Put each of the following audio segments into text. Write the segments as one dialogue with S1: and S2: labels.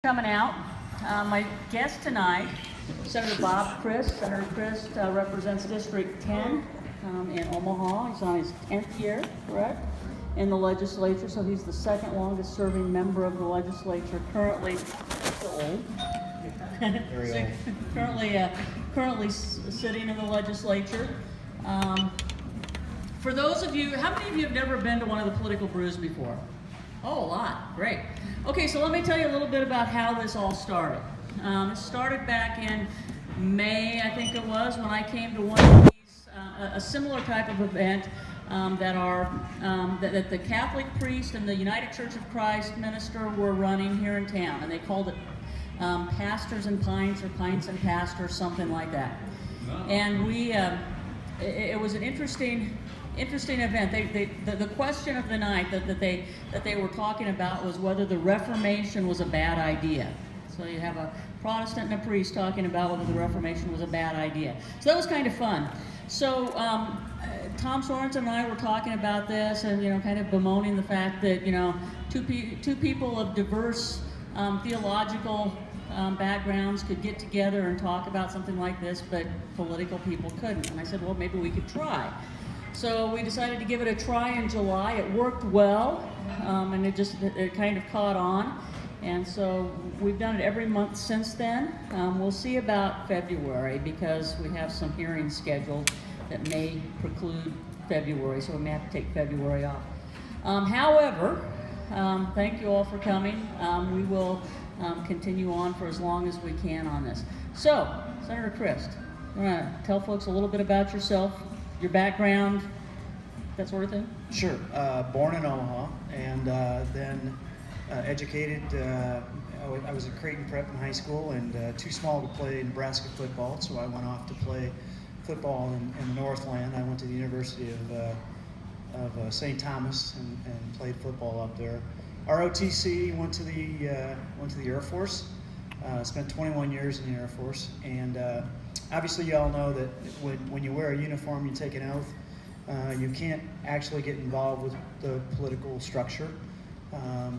S1: Coming out. My guest tonight, Senator Bob Krist. Senator Krist represents District 10 in Omaha. He's on his 10th year, correct, in the legislature, so he's the second longest serving member of the legislature, currently old.
S2: Very old.
S1: currently sitting in the legislature. For those of you, how many of you have never been to one of the political brews before? Oh, a lot. Great. Okay, so let me tell you a little bit about how this all started. It started back in May, I think it was, when I came to one of these, a similar type of event that the Catholic priest and the United Church of Christ minister were running here in town, and they called it Pastors and Pints, or Pints and Pastors, something like that. And it was an interesting event. The question of the night that they were talking about was whether the Reformation was a bad idea. So you have a Protestant and a priest talking about whether the Reformation was a bad idea. So that was kind of fun. So Tom Sorensen and I were talking about this, and kind of bemoaning the fact that two people of diverse theological backgrounds could get together and talk about something like this, but political people couldn't. And I said, well, maybe we could try. So we decided to give it a try in July. It worked well, and it kind of caught on. And so we've done it every month since then. We'll see about February, because we have some hearings scheduled that may preclude February, so we may have to take February off. However, thank you all for coming. We will continue on for as long as we can on this. So, Senator Krist, you want to tell folks a little bit about yourself, your background, that sort of thing?
S2: Sure. Born in Omaha, and then educated. I was at Crete Prep in high school, and too small to play Nebraska football, so I went off to play football in the Northland. I went to the University of St. Thomas and played football up there. ROTC, went to the Air Force. Spent 21 years in the Air Force, and obviously you all know that when you wear a uniform, you take an oath. You can't actually get involved with the political structure.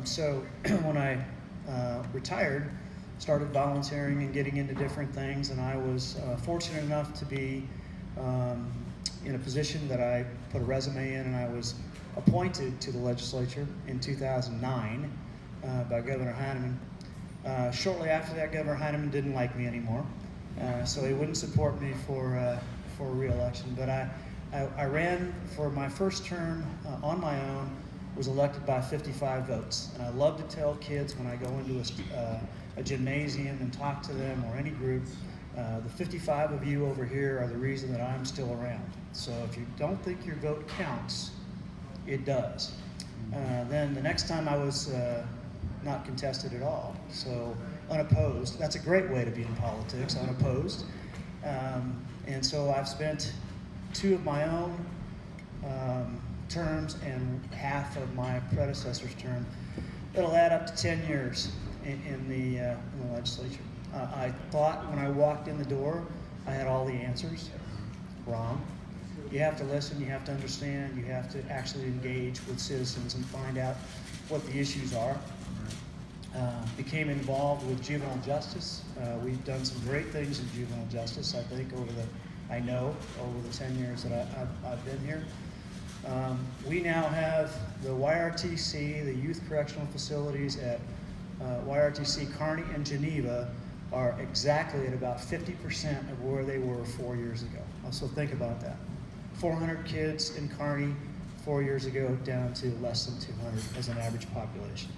S2: So when I retired, started volunteering and getting into different things, and I was fortunate enough to be in a position that I put a resume in, and I was appointed to the legislature in 2009 by Governor Heineman. Shortly after that, Governor Heineman didn't like me anymore, so he wouldn't support me for re-election. But I ran for my first term on my own, was elected by 55 votes. And I love to tell kids when I go into a gymnasium and talk to them, or any group, the 55 of you over here are the reason that I'm still around. So if you don't think your vote counts, it does. Then the next time I was not contested at all, so unopposed. That's a great way to be in politics, unopposed. And so I've spent 2 of my own terms and half of my predecessor's term. It'll add up to 10 years in the legislature. I thought when I walked in the door I had all the answers. Wrong. You have to listen, you have to understand, you have to actually engage with citizens and find out what the issues are. Became involved with juvenile justice. We've done some great things in juvenile justice, I think, over the 10 years that I've been here. We now have the YRTC, the youth correctional facilities at YRTC Kearney and Geneva are exactly at about 50% of where they were 4 years ago. So think about that. 400 kids in Kearney 4 years ago, down to less than 200 as an average population.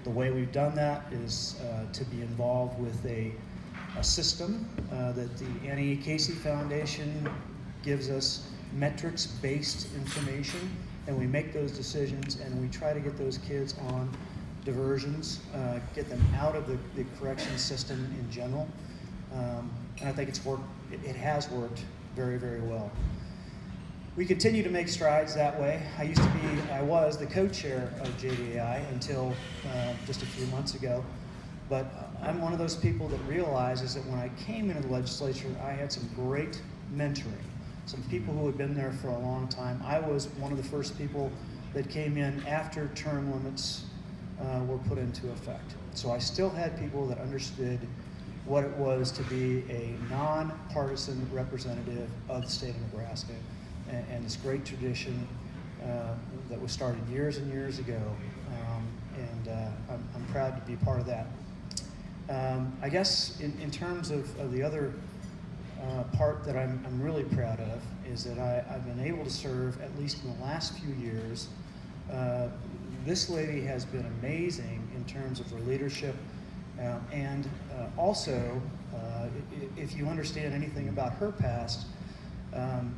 S2: The way we've done that is to be involved with a system that the Annie Casey Foundation gives us metrics-based information, and we make those decisions, and we try to get those kids on diversions, get them out of the correction system in general. And I think it's worked. It has worked very, very well. We continue to make strides that way. I was the co-chair of JDAI until just a few months ago, but I'm one of those people that realizes that when I came into the legislature, I had some great mentoring, some people who had been there for a long time. I was one of the first people that came in after term limits were put into effect. So I still had people that understood what it was to be a nonpartisan representative of the state of Nebraska, and this great tradition that was started years and years ago, and I'm proud to be part of that. I guess in terms of the other part that I'm really proud of is that I've been able to serve, at least in the last few years. This lady has been amazing in terms of her leadership, and also, if you understand anything about her past,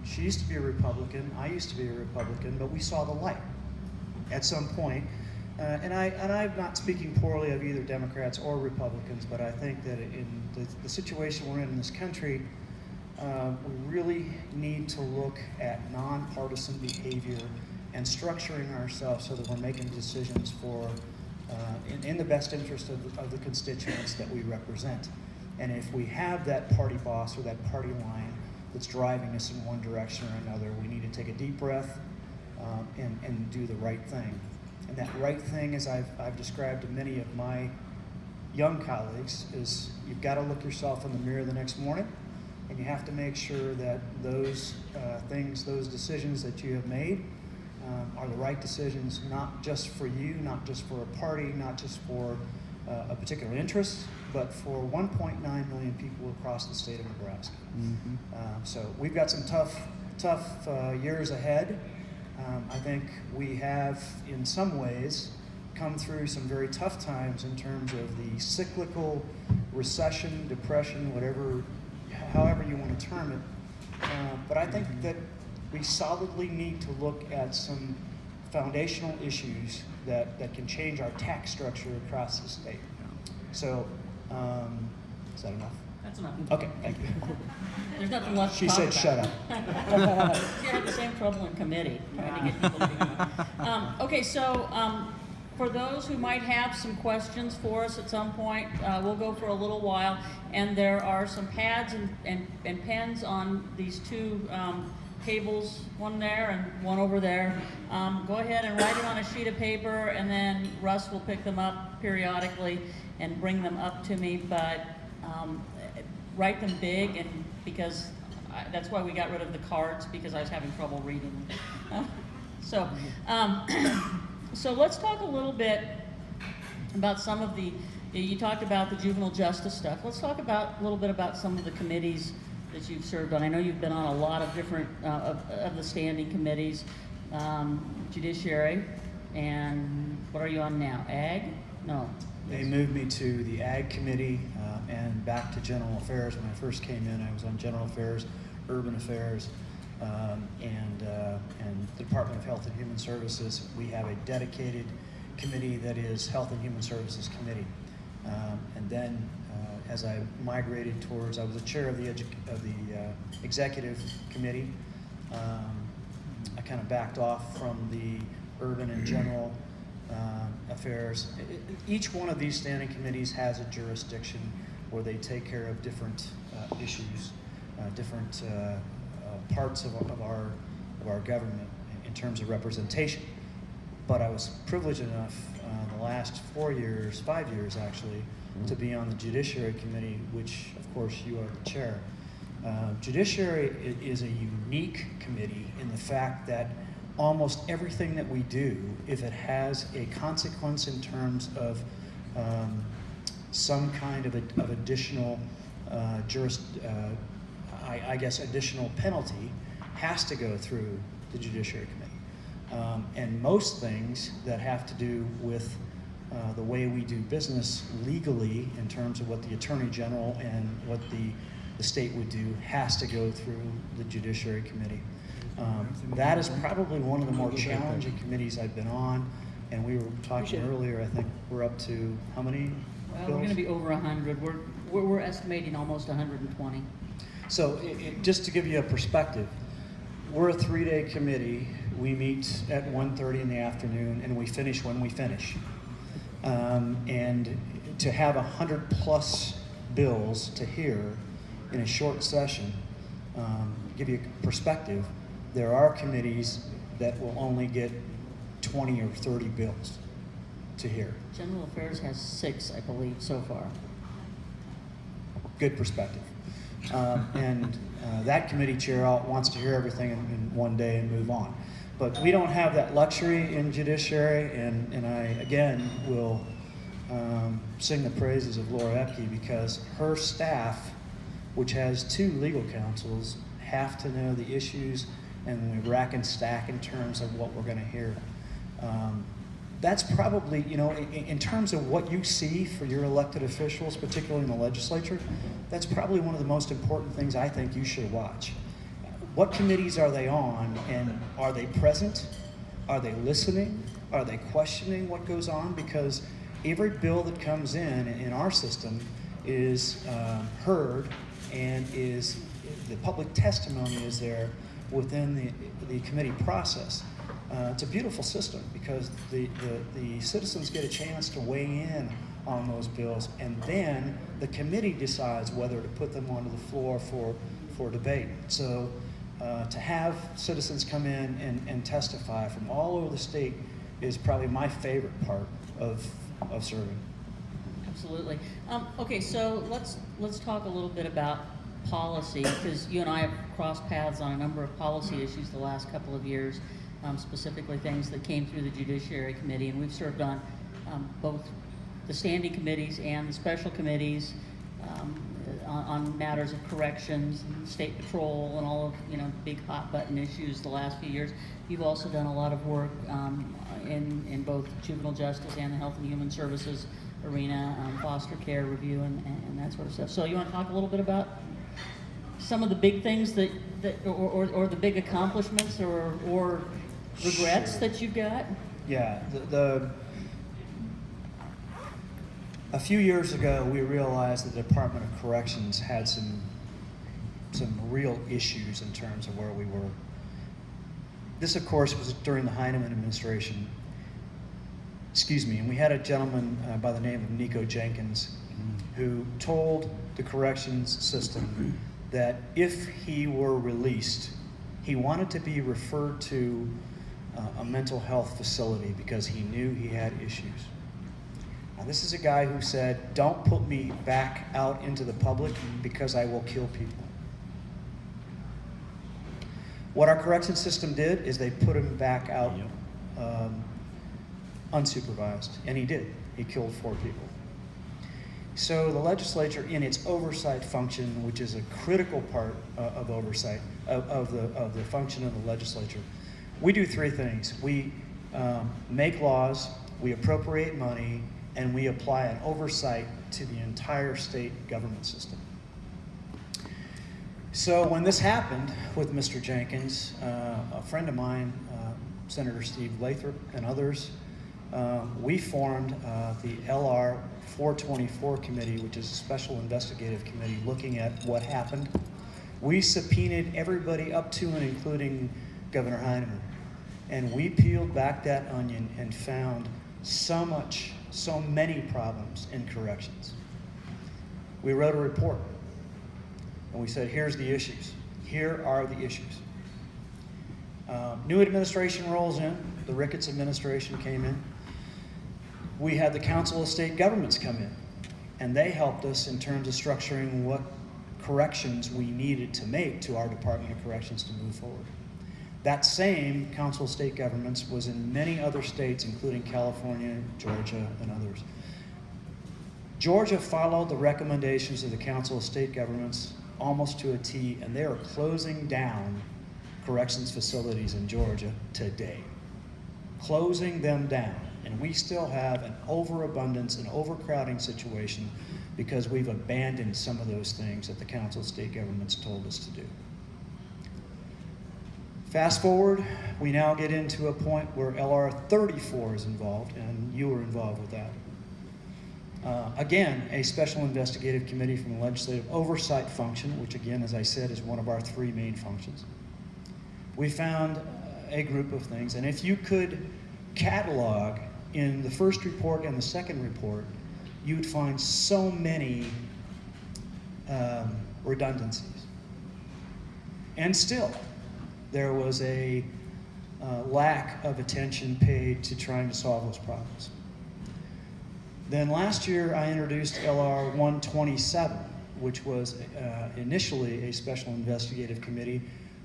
S2: she used to be a Republican, I used to be a Republican, but we saw the light at some point. And I'm not speaking poorly of either Democrats or Republicans, but I think that in the situation we're in this country, we really need to look at nonpartisan behavior and structuring ourselves so that we're making decisions for in the best interest of the constituents that we represent. And if we have that party boss or that party line that's driving us in one direction or another, we need to take a deep breath and do the right thing. And that right thing, as I've described to many of my young colleagues, is you've got to look yourself in the mirror the next morning, and you have to make sure that those things, those decisions that you have made are the right decisions, not just for you, not just for a party, not just for a particular interest, but for 1.9 million people across the state of Nebraska. Mm-hmm. So we've got some tough years ahead. I think we have, in some ways, come through some very tough times in terms of the cyclical recession, depression, however you want to term it. But I think that we solidly need to look at some foundational issues that can change our tax structure across the state. So, is that enough?
S1: That's enough.
S2: Okay, thank you.
S1: There's nothing left
S2: She
S1: to talk
S2: said,
S1: about.
S2: shut up.
S1: You're going to have the same trouble in committee, trying to get people to be okay, so for those who might have some questions for us at some point, we'll go for a little while, and there are some pads and pens on these two tables, one there and one over there. Go ahead and write it on a sheet of paper, and then Russ will pick them up periodically and bring them up to me, but write them big, and because that's why we got rid of the cards, because I was having trouble reading. So let's talk a little bit about some of you talked about the juvenile justice stuff. Let's talk a little bit about some of the committees that you've served on. I know you've been on a lot of different of the standing committees, judiciary, and what are you on now? Ag? No.
S2: They moved me to the Ag Committee and back to General Affairs. When I first came in, I was on General Affairs, Urban Affairs, and the Department of Health and Human Services. We have a dedicated committee that is Health and Human Services Committee. And then as I migrated towards, I was the chair of the Executive Committee. I kind of backed off from the Urban and General Affairs. Each one of these standing committees has a jurisdiction where they take care of different issues, different parts of our government in terms of representation. But I was privileged enough the last 5 years actually, to be on the Judiciary Committee, which of course you are the chair. Judiciary is a unique committee in the fact that almost everything that we do, if it has a consequence in terms of some kind of additional additional penalty, has to go through the Judiciary Committee. And most things that have to do with the way we do business legally in terms of what the Attorney General and what the state would do has to go through the Judiciary Committee. That is probably one of the more challenging committees I've been on, and we were talking earlier, I think we're up to how many
S1: Well,
S2: bills?
S1: we're going to be over 100. We're estimating almost 120.
S2: So just to give you a perspective, we're a 3-day committee. We meet at 1:30 in the afternoon, and we finish when we finish. And to have 100+ bills to hear in a short session, give you a perspective, there are committees that will only get 20 or 30 bills. to hear.
S1: General Affairs has 6, I believe, so far.
S2: Good perspective. That committee chair wants to hear everything in one day and move on. But we don't have that luxury in judiciary, and I, again, will sing the praises of Laura Epke, because her staff, which has 2 legal counsels, have to know the issues, and we rack and stack in terms of what we're going to hear. That's probably, in terms of what you see for your elected officials, particularly in the legislature, that's probably one of the most important things I think you should watch. What committees are they on, and are they present? Are they listening? Are they questioning what goes on? Because every bill that comes in our system is heard, and the public testimony is there within the committee process. It's a beautiful system, because the citizens get a chance to weigh in on those bills, and then the committee decides whether to put them onto the floor for debate. So to have citizens come in and testify from all over the state is probably my favorite part of serving.
S1: Absolutely. Okay, so let's talk a little bit about policy, because you and I have crossed paths on a number of policy issues the last couple of years, specifically things that came through the Judiciary Committee, and we've served on both the standing committees and the special committees on matters of corrections and state patrol and all of big hot button issues the last few years. You've also done a lot of work in both juvenile justice and the health and human services arena, foster care review and that sort of stuff. So you want to talk a little bit about some of the big things that or the big accomplishments or regrets that you've got?
S2: Yeah, a few years ago, we realized the Department of Corrections had some real issues in terms of where we were. This, of course, was during the Heinemann administration. And we had a gentleman by the name of Nico Jenkins who told the corrections system that if he were released, he wanted to be referred to a mental health facility because he knew he had issues. Now, this is a guy who said, "Don't put me back out into the public because I will kill people." What our correction system did is they put him back out unsupervised, and he did. He killed 4 people. So the legislature, in its oversight function, which is a critical part of oversight of the function of the legislature, we do 3 things. We make laws, we appropriate money, and we apply an oversight to the entire state government system. So when this happened with Mr. Jenkins, a friend of mine, Senator Steve Lathrop and others, we formed the LR 424 committee, which is a special investigative committee looking at what happened. We subpoenaed everybody up to and including Governor Heinemann. And we peeled back that onion and found so many problems in corrections. We wrote a report and we said, here's the issues. Here are the issues. New administration rolls in. The Ricketts administration came in. We had the Council of State Governments come in, and they helped us in terms of structuring what corrections we needed to make to our Department of Corrections to move forward. That same Council of State Governments was in many other states, including California, Georgia, and others. Georgia followed the recommendations of the Council of State Governments almost to a T, and they are closing down corrections facilities in Georgia today. Closing them down. And we still have an overabundance and overcrowding situation because we've abandoned some of those things that the Council of State Governments told us to do. Fast forward, we now get into a point where LR 34 is involved, and you were involved with that. Again, a special investigative committee from the legislative oversight function, which again, as I said, is one of our 3 main functions. We found a group of things, and if you could catalog in the first report and the second report, you'd find so many redundancies. And still, there was a lack of attention paid to trying to solve those problems. Then last year I introduced LR 127, which was initially a special investigative committee,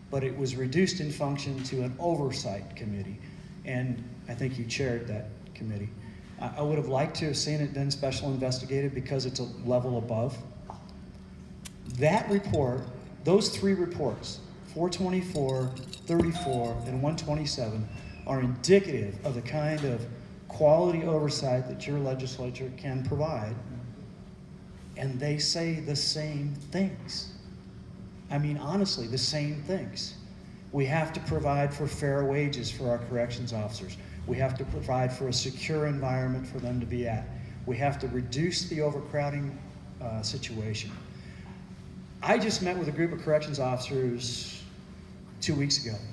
S2: but it was reduced in function to an oversight committee. And I think you chaired that committee. I would have liked to have seen it then special investigative because it's a level above. That report, those three reports, 424, 34, and 127, are indicative of the kind of quality oversight that your legislature can provide, and they say the same things. I mean, honestly, the same things. We have to provide for fair wages for our corrections officers. We have to provide for a secure environment for them to be at. We have to reduce the overcrowding situation. I just met with a group of corrections officers 2 weeks ago.